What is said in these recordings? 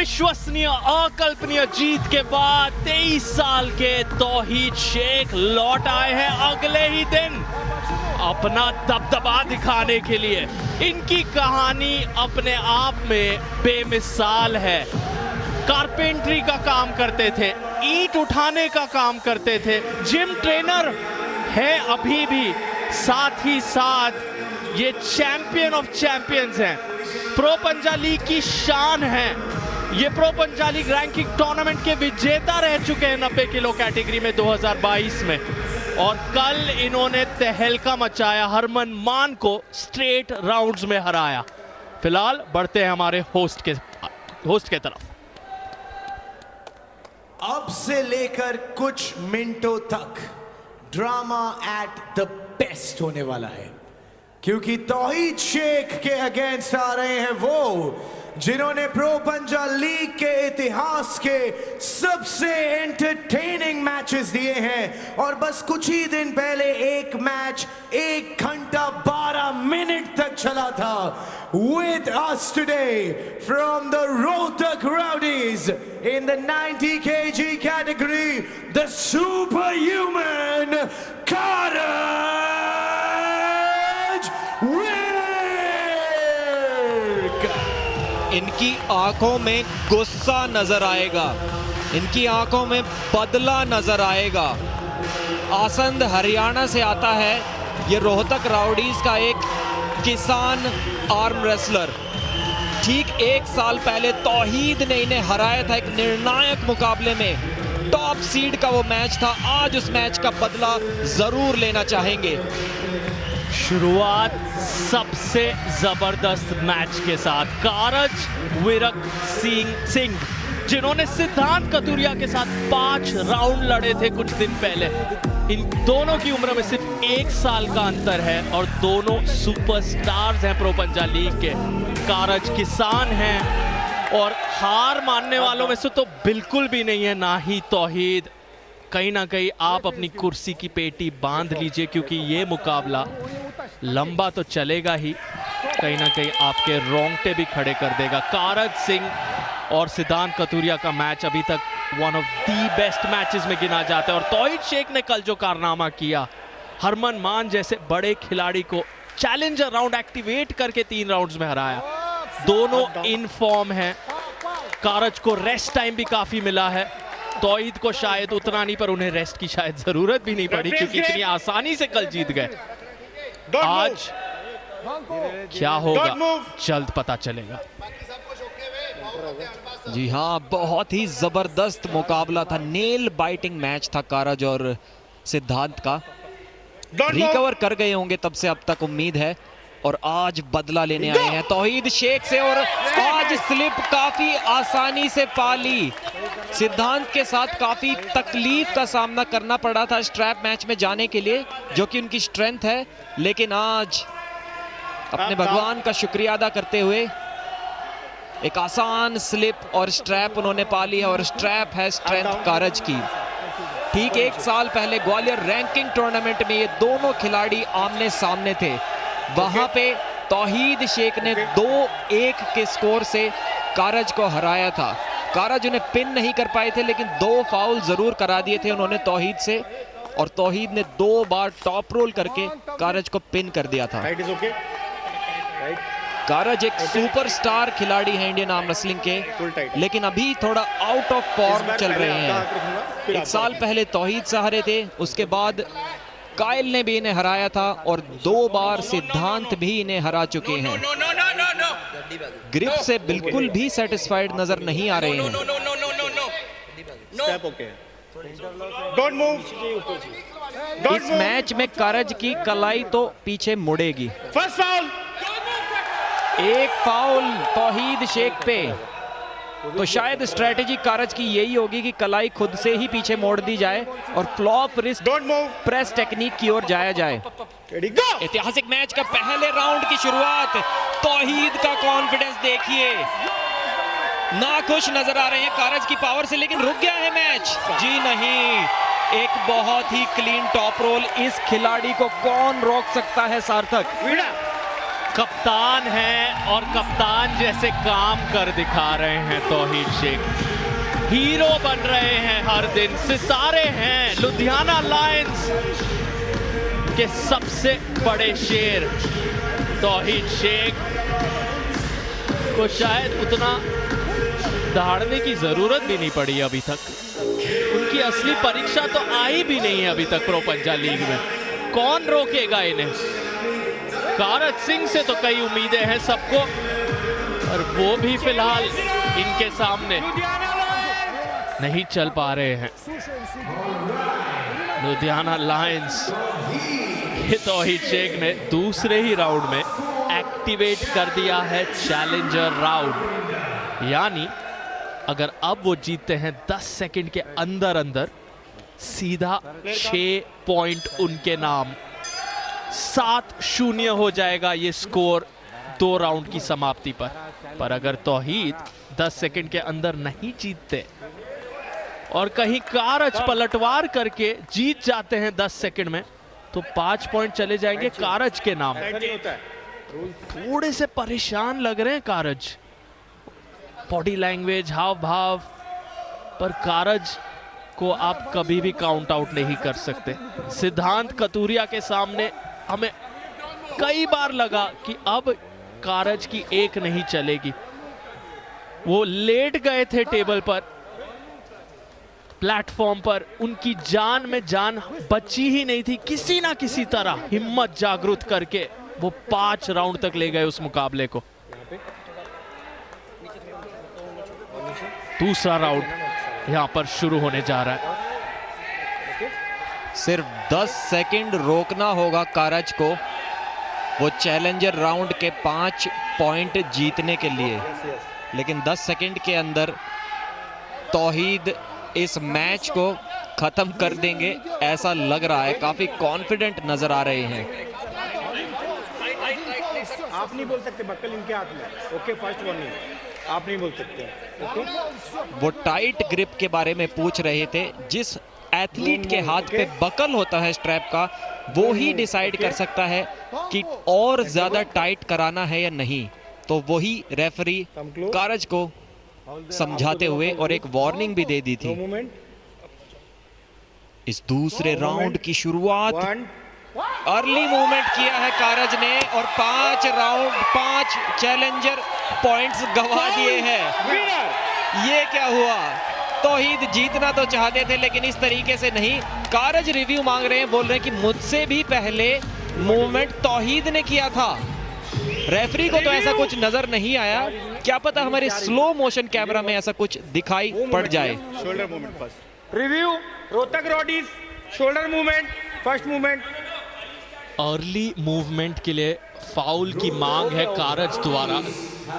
अविश्वसनीय अकल्पनीय जीत के बाद 23 साल के तौहीद शेख लौट आए हैं अगले ही दिन अपना दबदबा दिखाने के लिए। इनकी कहानी अपने आप में बेमिसाल है। कारपेंटरी का काम करते थे, ईंट उठाने का काम करते थे, जिम ट्रेनर है अभी भी, साथ ही साथ ये चैंपियन ऑफ चैंपियंस हैं। प्रो पंजा लीग की शान है। ये प्रो पंजा लीग रैंकिंग टूर्नामेंट के विजेता रह चुके हैं 90 किलो कैटेगरी में 2022 में, और कल इन्होंने तहलका मचाया, हरमन मान को स्ट्रेट राउंड्स में हराया। फिलहाल बढ़ते हैं हमारे होस्ट के तरफ। अब से लेकर कुछ मिनटों तक ड्रामा एट द बेस्ट होने वाला है, क्योंकि तौहीद शेख के अगेंस्ट आ रहे हैं वो जिन्होंने प्रो पंजा लीग के इतिहास के सबसे एंटरटेनिंग मैचेस दिए हैं, और बस कुछ ही दिन पहले एक मैच 1 घंटा 12 मिनट तक चला था। With us today from the Rohtak Rowdies in the 90 kg category, the superhuman Karaj इनकी आंखों में गुस्सा नजर आएगा, इनकी आंखों में बदला नजर आएगा। आसंद हरियाणा से आता है ये रोहतक राउडीज का एक किसान आर्म रेसलर। ठीक 1 साल पहले तौहीद ने इन्हें हराया था एक निर्णायक मुकाबले में। टॉप सीड का वो मैच था। आज उस मैच का बदला जरूर लेना चाहेंगे। शुरुआत सबसे जबरदस्त मैच के साथ कारज विरक सिंह जिन्होंने सिद्धांत कतुरिया के साथ 5 राउंड लड़े थे कुछ दिन पहले। इन दोनों की उम्र में सिर्फ 1 साल का अंतर है और दोनों सुपरस्टार्स हैं प्रो पंजा लीग के। कारज किसान हैं और हार मानने वालों में से तो बिल्कुल भी नहीं है, ना ही तौहीद। कहीं ना कहीं आप अपनी कुर्सी की पेटी बांध लीजिए, क्योंकि ये मुकाबला लंबा तो चलेगा ही, कहीं ना कहीं आपके रोंगटे भी खड़े कर देगा। कारज सिंह और सिद्धांत कतुरिया का मैच अभी तक one of the best matches में गिना जाता है, और तौहीद शेख ने कल जो कारनामा किया, हरमन मान जैसे बड़े खिलाड़ी को चैलेंजर राउंड एक्टिवेट करके 3 राउंड्स में हराया। दोनों इन फॉर्म हैं। कारज को रेस्ट टाइम भी काफी मिला है, तौहीद को शायद उतना नहीं, पर उन्हें रेस्ट की शायद जरूरत भी नहीं पड़ी, क्योंकि इतनी आसानी से कल जीत गए। आज क्या होगा जल्द पता चलेगा। जी हाँ, बहुत ही जबरदस्त मुकाबला था। नेल बाइटिंग मैच था कारज और सिद्धांत का। रिकवर कर गए होंगे तब से अब तक, उम्मीद है, और आज बदला लेने आए हैं तौहीद शेख से। और आज स्लिप काफी आसानी से पा ली। सिद्धांत के साथ काफी तकलीफ का सामना करना पड़ा था स्ट्रैप मैच में जाने के लिए, जो कि उनकी स्ट्रेंथ है, लेकिन आज अपने भगवान का शुक्रिया अदा करते हुए एक आसान स्लिप और स्ट्रैप उन्होंने पा ली है, और स्ट्रैप है स्ट्रेंथ कारज की। ठीक 1 साल पहले ग्वालियर रैंकिंग टूर्नामेंट में ये दोनों खिलाड़ी आमने सामने थे। वहां पे तौहीद शेख ने 2-1 के स्कोर से कारज को हराया था। कारज उन्हें पिन नहीं कर पाए थे, लेकिन 2 फाउल जरूर करा दिए थे उन्होंने तौहीद से, और तौहीद ने 2 बार टॉप रोल करके कारज को पिन कर दिया था। कारज एक सुपरस्टार खिलाड़ी है इंडियन आर्म रेसलिंग के, लेकिन अभी थोड़ा आउट ऑफ फॉर्म चल रहे हैं। 1 साल पहले तौहीद से हारे थे, उसके बाद कायल ने भी इन्हें हराया था, और 2 बार सिद्धांत भी इन्हें हरा चुके हैं। ग्रिप से बिल्कुल भी सेटिस्फाइड नजर नहीं आ रहे हैं। इस मैच में कारज की कलाई तो पीछे मुड़ेगी। एक फाउल तौहीद शेख पे, तो शायद स्ट्रेटेजी कारज की यही होगी कि कलाई खुद से ही पीछे मोड़ दी जाए और फ्लॉप रिस्ट प्रेस टेक्निक की ओर जाया जाए। ऐतिहासिक मैच का पहले राउंड की शुरुआत, तौहीद का कॉन्फिडेंस देखिए, ना खुश नजर आ रहे हैं कारज की पावर से, लेकिन रुक गया है मैच। जी नहीं, एक बहुत ही क्लीन टॉप रोल। इस खिलाड़ी को कौन रोक सकता है? सार्थक कप्तान हैं और कप्तान जैसे काम कर दिखा रहे हैं तौहीद शेख। हीरो बन रहे हैं हर दिन, सितारे हैं लुधियाना लायंस के सबसे बड़े शेर। तौहीद शेख को शायद उतना दहाड़ने की जरूरत भी नहीं पड़ी अभी तक। उनकी असली परीक्षा तो आई भी नहीं है अभी तक प्रो पंजा लीग में। कौन रोकेगा इन्हें? कारज सिंह से तो कई उम्मीदें हैं सबको, और वो भी फिलहाल इनके सामने नहीं चल पा रहे हैं। लुधियाना लायंस के तौहीद शेख ने दूसरे ही राउंड में एक्टिवेट कर दिया है चैलेंजर राउंड। यानी अगर अब वो जीतते हैं 10 सेकंड के अंदर अंदर, सीधा 6 पॉइंट उनके नाम, 7-0 हो जाएगा ये स्कोर 2 राउंड की समाप्ति पर अगर तौहीद 10 सेकंड के अंदर नहीं जीतते और कहीं कारज पलटवार करके जीत जाते हैं 10 सेकंड में, तो 5 पॉइंट चले जाएंगे कारज के नाम। थोड़े से परेशान लग रहे हैं कारज, बॉडी लैंग्वेज, हाव भाव, पर कारज को आप कभी भी काउंट आउट नहीं कर सकते। सिद्धांत कतूरिया के सामने हमें कई बार लगा कि अब कारज की एक नहीं चलेगी। वो लेट गए थे टेबल पर, प्लेटफॉर्म पर, उनकी जान में जान बची ही नहीं थी। किसी ना किसी तरह हिम्मत जागृत करके वो 5 राउंड तक ले गए उस मुकाबले को। दूसरा राउंड यहां पर शुरू होने जा रहा है। सिर्फ 10 सेकंड रोकना होगा कारज को वो चैलेंजर राउंड के 5 पॉइंट जीतने के लिए, लेकिन 10 सेकंड के अंदर तौहीद इस मैच को खत्म कर देंगे ऐसा लग रहा है। काफी कॉन्फिडेंट नजर आ रहे हैं। आप नहीं बोल सकते, बक्कल इनके हाथ में। ओके, फर्स्ट वार्निंग, आप नहीं बोल सकते। ओके? वो टाइट ग्रिप के बारे में पूछ रहे थे। जिस एथलीट के हाथ पे बकल होता है स्ट्रैप का, वो ही डिसाइड कर सकता है कि और ज्यादा टाइट कराना है या नहीं। तो वही रेफरी कारज को समझाते हुए और एक वार्निंग भी दे दी थी। इस दूसरे राउंड की शुरुआत अर्ली मूवमेंट किया है कारज ने और 5 चैलेंजर पॉइंट्स गंवा दिए हैं। ये क्या हुआ? तौहीद जीतना तो चाहते थे लेकिन इस तरीके से नहीं। कारज रिव्यू मांग रहे हैं, बोल रहे हैं कि मुझसे भी पहले मूवमेंट तौहीद ने किया था। रेफरी को तो ऐसा कुछ नजर नहीं आया, क्या पता हमारे स्लो मोशन कैमरा में ऐसा कुछ दिखाई पड़ जाए। Shoulder movement first review, Rohtak roadies shoulder movement, first movement. Early movement के लिए फाउल की मांग है कारज द्वारा।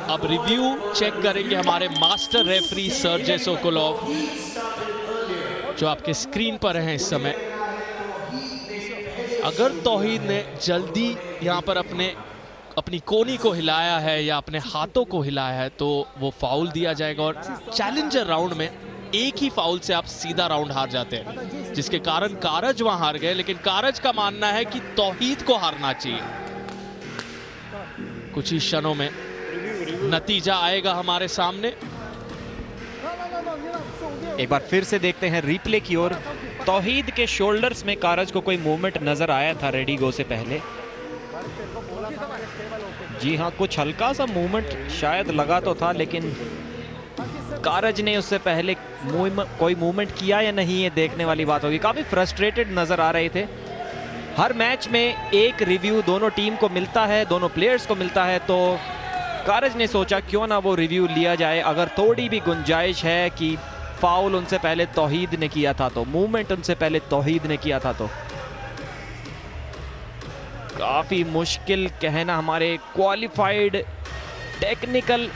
अब रिव्यू चेक करेंगे हमारे मास्टर रेफरी सर्जे सोकोलोव, जो आपके स्क्रीन पर हैं इस समय। अगर तौहीद ने जल्दी यहां पर अपनी कोनी को हिलाया है या अपने हाथों को हिलाया है तो वो फाउल दिया जाएगा, और चैलेंजर राउंड में एक ही फाउल से आप सीधा राउंड हार जाते हैं, जिसके कारण कारज वहां हार गए। लेकिन कारज का मानना है कि तौहीद को हारना चाहिए। कुछ ही क्षणों में नतीजा आएगा हमारे सामने। एक बार फिर से देखते हैं रिप्ले की ओर। तौहीद के शोल्डर्स में कारज को कोई मूवमेंट नजर आया था रेडी गो से पहले। जी हाँ, कुछ हल्का सा मूवमेंट शायद लगा तो था, लेकिन कारज ने उससे पहले कोई मूवमेंट किया या नहीं, ये देखने वाली बात होगी। काफी फ्रस्ट्रेटेड नजर आ रहे थे। हर मैच में एक रिव्यू दोनों टीम को मिलता है, दोनों प्लेयर्स को मिलता है, तो कारज ने सोचा क्यों ना वो रिव्यू लिया जाए। अगर थोड़ी भी गुंजाइश है कि फाउल उनसे पहले तौहीद ने किया था, तो मूवमेंट उनसे पहले तौहीद ने किया था, तो काफी मुश्किल कहना। हमारे क्वालिफाइड टेक्निकल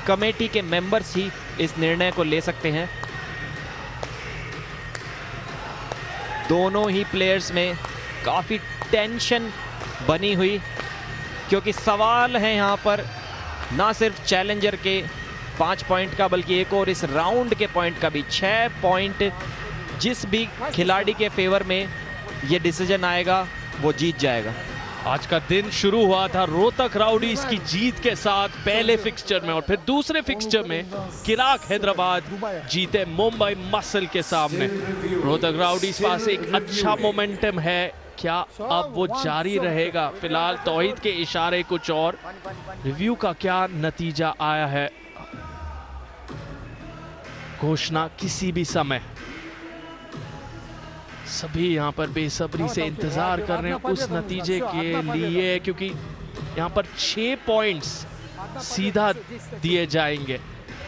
कमेटी के मेंबर्स ही इस निर्णय को ले सकते हैं। दोनों ही प्लेयर्स में काफी टेंशन बनी हुई, क्योंकि सवाल है यहाँ पर ना सिर्फ चैलेंजर के 5 पॉइंट का, बल्कि एक और इस राउंड के पॉइंट का भी। 6 पॉइंट जिस भी खिलाड़ी के फेवर में ये डिसीजन आएगा वो जीत जाएगा। आज का दिन शुरू हुआ था रोहतक राउडीज की जीत के साथ पहले फिक्सचर में, और फिर दूसरे फिक्सचर में किराक हैदराबाद जीते मुंबई मसल के सामने। रोहतक राउडीज पास एक अच्छा मोमेंटम है, क्या अब वो जारी रहेगा? फिलहाल तौहीद के इशारे कुछ और, रिव्यू का क्या नतीजा आया है घोषणा किसी भी समय। सभी यहाँ पर बेसब्री से इंतजार कर रहे हैं उस नतीजे के लिए, क्योंकि यहाँ पर 6 पॉइंट्स सीधा दिए जाएंगे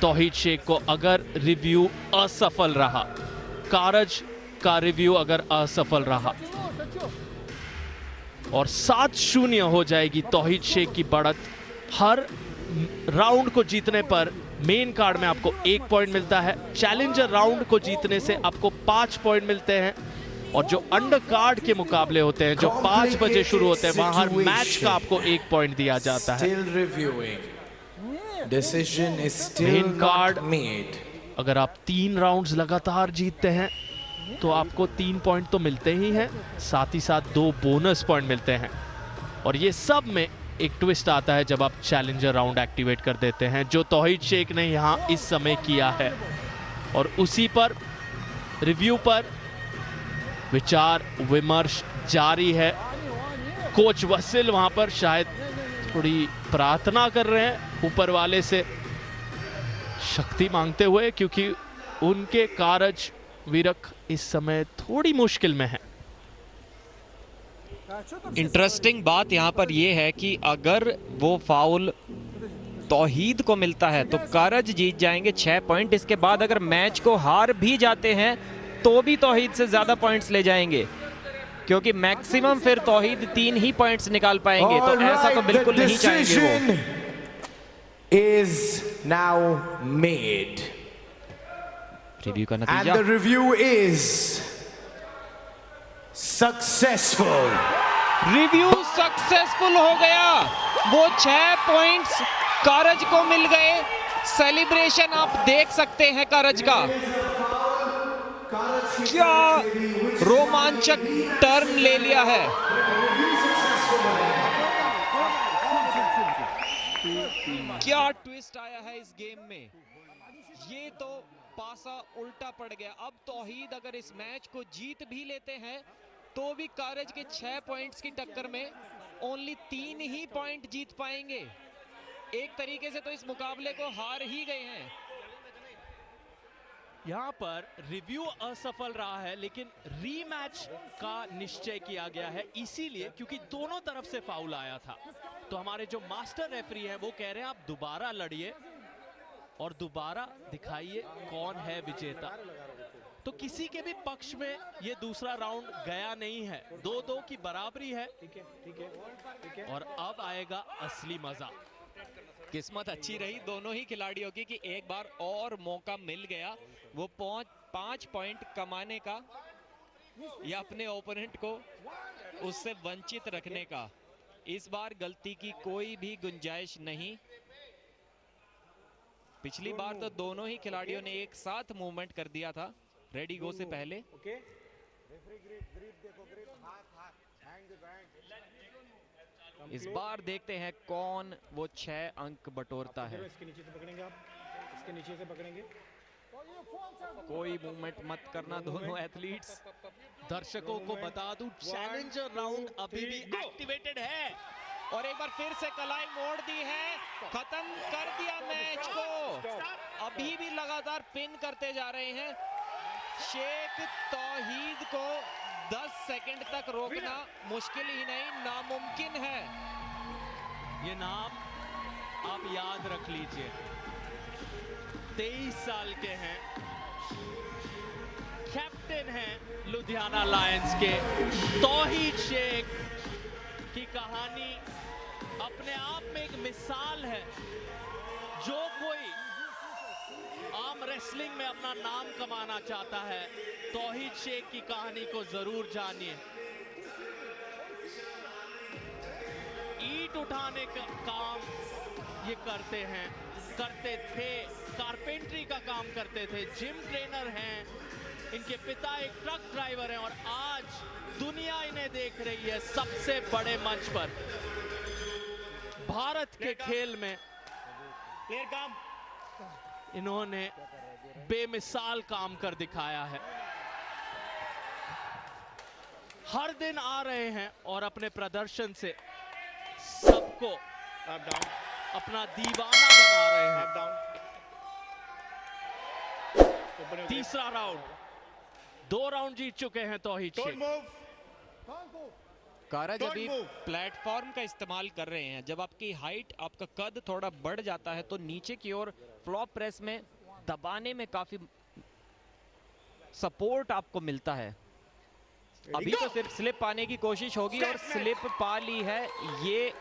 तौहीद शेख को अगर रिव्यू असफल रहा, कारज का रिव्यू अगर असफल रहा, और 7-0 हो जाएगी तौहीद शेख की बढ़त। हर राउंड को जीतने पर मेन कार्ड में आपको 1 पॉइंट मिलता है, चैलेंजर राउंड को जीतने से आपको 5 पॉइंट मिलते हैं, और जो अंडर कार्ड के मुकाबले होते हैं जो 5 बजे शुरू होते हैं वहां हर मैच का आपको 1 पॉइंट दिया जाता है। मेन कार्ड अगर आप 3 राउंड्स लगातार जीतते हैं तो आपको 3 पॉइंट तो मिलते ही हैं, साथ ही साथ 2 बोनस पॉइंट मिलते हैं, और ये सब में एक ट्विस्ट आता है जब आप चैलेंजर राउंड एक्टिवेट कर देते हैं, जो तौहीद शेख ने यहां इस समय किया है, और उसी पर रिव्यू पर विचार विमर्श जारी है। कोच वसील वहां पर शायद थोड़ी प्रार्थना कर रहे हैं ऊपर वाले से शक्ति मांगते हुए, क्योंकि उनके कारज वीरक इस समय थोड़ी मुश्किल में है। इंटरेस्टिंग बात यहाँ पर यह है कि अगर वो फाउल तौहीद को मिलता है तो कारज जीत जाएंगे 6 पॉइंट। इसके बाद अगर मैच को हार भी जाते हैं तो भी तौहीद से ज्यादा पॉइंट्स ले जाएंगे, क्योंकि मैक्सिमम फिर तौहीद 3 ही पॉइंट्स निकाल पाएंगे, तो ऐसा तो बिल्कुल नहीं चाहेंगे वो। Is now made. रिव्यू का नतीजा, and the review is successful. Review successful हो गया, वो 6 पॉइंट्स कारज को मिल गए। सेलिब्रेशन आप देख सकते हैं कारज का, क्या रोमांचक टर्न ले लिया है। क्या ट्विस्ट आया है इस गेम में, ये तो पासा उल्टा पड़ गया। अब तौहीद अगर इस मैच को जीत भी लेते हैं तो भी कारज के 6 पॉइंट्स की टक्कर में ओनली 3 ही पॉइंट जीत पाएंगे। एक तरीके से तो इस मुकाबले को हार ही गए हैं। यहाँ पर रिव्यू असफल रहा है, लेकिन रीमैच का निश्चय किया गया है, इसीलिए क्योंकि दोनों तरफ से फाउल आया था। तो हमारे जो मास्टर रेफरी हैं वो कह रहे हैं आप दोबारा लड़िए और दोबारा दिखाइए कौन है विजेता। तो किसी के भी पक्ष में ये दूसरा राउंड गया नहीं है, 2-2 की बराबरी है, और अब आएगा असली मजा। किस्मत अच्छी रही दोनों ही खिलाड़ियों की कि एक बार और मौका मिल गया वो 5 पॉइंट कमाने का या अपने ओपोनेंट को उससे वंचित रखने का। इस बार गलती की कोई भी गुंजाइश नहीं। पिछली बार तो दोनों ही खिलाड़ियों ने एक साथ मूवमेंट कर दिया था रेडी गो से पहले। इस बार देखते हैं कौन वो 6 अंक बटोरता है। इसके नीचे से पकड़ेंगे आप, इसके नीचे से पकड़ेंगे। कोई मूवमेंट मत करना दोनों एथलीट्स। दर्शकों को बता दूं चैलेंजर राउंड अभी भी एक्टिवेटेड है, और एक बार फिर से कलाई मोड़ दी है, खत्म कर दिया मैच को। अभी भी लगातार पिन करते जा रहे हैं। शेख तौहीद को 10 सेकंड तक रोकना मुश्किल ही नहीं नामुमकिन है। ये नाम आप याद रख लीजिए, 23 साल के हैं, कैप्टन हैं लुधियाना लायंस के तौहीद शेख की कहानी अपने आप में एक मिसाल है। जो कोई आम रेसलिंग में अपना नाम कमाना चाहता है, तौहीद शेख की कहानी को जरूर जानिए। ईंट उठाने का काम ये करते थे, कारपेंट्री का काम करते थे, जिम ट्रेनर हैं, इनके पिता एक ट्रक ड्राइवर हैं और आज दुनिया इन्हें देख रही है सबसे बड़े मंच पर। भारत के खेल में इन्होंने बेमिसाल काम कर दिखाया है। हर दिन आ रहे हैं और अपने प्रदर्शन से सबको अपना दीवाना बना रहे हैं। तीसरा राउंड, 2 राउंड जीत चुके हैं तौहीद शेख। कारज अभी प्लेटफॉर्म का इस्तेमाल कर रहे हैं। जब आपकी हाइट, आपका कद थोड़ा बढ़ जाता है तो नीचे की ओर फ्लॉप प्रेस में दबाने में काफी सपोर्ट आपको मिलता है। अभी तो सिर्फ स्लिप पाने की कोशिश होगी और स्लिप पा ली है। ये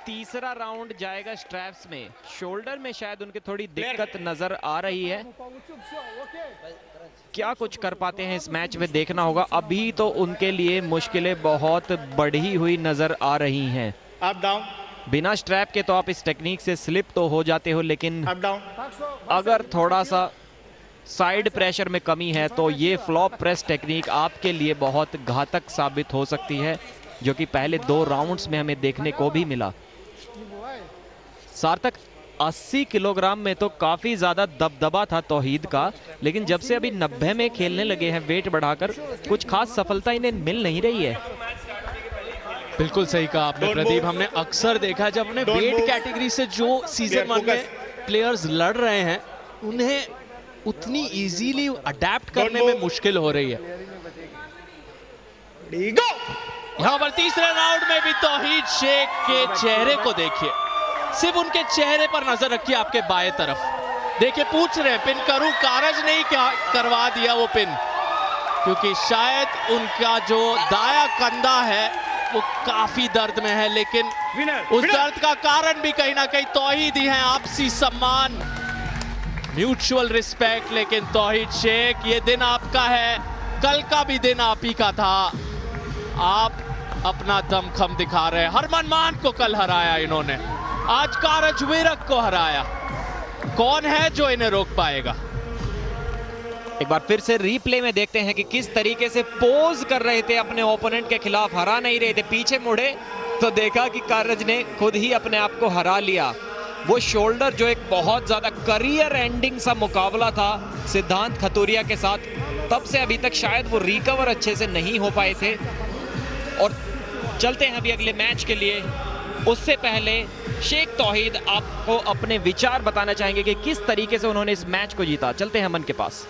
तीसरा राउंड जाएगा स्ट्रैप्स में। शोल्डर में शायद उनके थोड़ी दिक्कत नजर आ रही है। क्या कुछ कर पाते हैं इस मैच में देखना होगा। अभी तो उनके लिए मुश्किलें बहुत बढ़ी हुई नजर आ रही हैं। अप डाउन, बिना स्ट्रैप के तो आप इस टेक्निक से स्लिप तो हो जाते हो, लेकिन अप डाउन, अगर थोड़ा सा साइड प्रेशर में कमी है तो ये फ्लॉप प्रेस टेक्निक आपके लिए बहुत घातक साबित हो सकती है, जो कि पहले 2 राउंड्स में हमें देखने को भी मिला। सार्थक, 80 किलोग्राम में तो काफी ज्यादा दबदबा था तौहीद का, लेकिन जब से अभी 90 में खेलने लगे हैं वेट बढ़ाकर, कुछ खास सफलता इन्हें मिल नहीं रही है। बिल्कुल सही कहा आपने प्रदीप। हमने अक्सर देखा जब अपने वेट कैटेगरी से जो सीजन 1 में प्लेयर्स लड़ रहे हैं उन्हें उतनी इजीली अडेप्ट करने में मुश्किल हो रही है। यहां पर तीसरे राउंड में भी तौहीद शेख के चेहरे को देखिए, सिर्फ उनके चेहरे पर नजर रखिए आपके बाएं तरफ। देखिए पूछ रहे हैं पिन करूं, कारज नहीं क्या करवा दिया वो पिन, क्योंकि शायद उनका जो दाया कंधा है वो काफी दर्द में है, लेकिन उस दर्द का कारण भी कहीं ना कहीं तौहीद ही है। आपसी सम्मान, म्यूचुअल रिस्पेक्ट। लेकिन तौहीद शेख, ये दिन आपका है, कल का भी दिन आप ही का था। आप अपना दमखम दिखा रहे हैं। हरमन मान को कल हराया इन्होंने, आज कारज विरक को हराया। कौन है जो इन्हें रोक पाएगा? एक बार फिर से रीप्ले में देखते हैं कि किस तरीके से पोज कर रहे थे अपने ओपोनेंट के खिलाफ, हरा नहीं रहे थे। पीछे मुड़े तो देखा कि कारज ने खुद ही अपने आप को हरा लिया। वो शोल्डर जो एक बहुत ज्यादा करियर एंडिंग सा मुकाबला था सिद्धांत खतूरिया के साथ, तब से अभी तक शायद वो रिकवर अच्छे से नहीं हो पाए थे। और चलते हैं अभी अगले मैच के लिए। उससे पहले शेख तौहीद आपको अपने विचार बताना चाहेंगे कि किस तरीके से उन्होंने इस मैच को जीता। चलते हैं अमन के पास।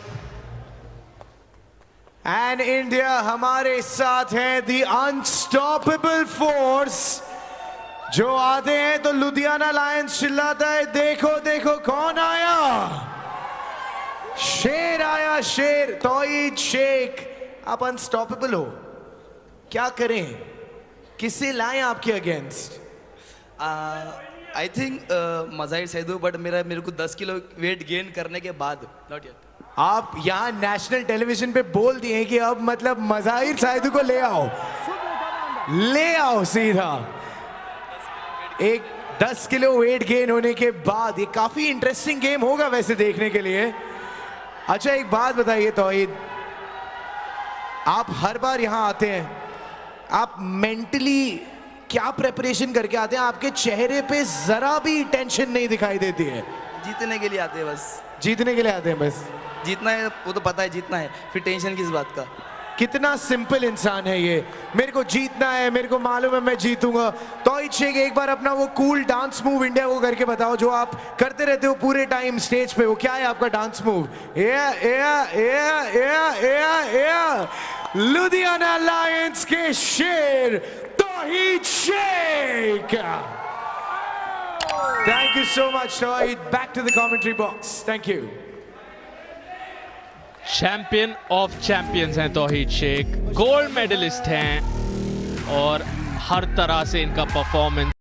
एंड इंडिया हमारे साथ है द अनस्टॉपेबल फोर्स। जो आते हैं तो लुधियाना लायंस चिल्लाता है, देखो देखो कौन आया, शेर आया शेर। तौहीद शेख, आप अनस्टॉपेबल हो, क्या करें, किसे लाएं आपके against? I think Mazahir Saidu, but मेरे को 10 किलो वेट गेन करने के बाद, नॉट येट। आप यहाँ नेशनल टेलीविजन पे बोल दिए कि अब मतलब मज़ाहिर सैदू को ले आओ सीधा। एक 10 किलो वेट गेन होने के बाद ये काफी इंटरेस्टिंग गेम होगा वैसे देखने के लिए। अच्छा एक बात बताइए तौहीद, आप हर बार यहाँ आते हैं, आप मेंटली क्या प्रेपरेशन करके आते हैं? आपके चेहरे पे जरा भी टेंशन नहीं दिखाई देती है। जीतने के लिए आते हैं बस। जीतने के लिए आते हैं बस। जीतना है वो तो पता है, जीतना है, फिर टेंशन किस बात का। कितना सिंपल इंसान है ये, मेरे को जीतना है, मेरे को मालूम है मैं जीतूंगा। तौहीद शेख, एक बार अपना वो कूल डांस मूव इंडिया को करके बताओ जो आप करते रहते हो पूरे टाइम स्टेज पे। वो क्या है आपका डांस मूव? लुधियाना लायंस के शेर Tauhid Sheikh. Thank you so much Tauhid. Back to the commentary box. Thank you. Champion of champions हैं तौहीद शेख, गोल्ड मेडलिस्ट हैं और हर तरह से इनका परफॉर्मेंस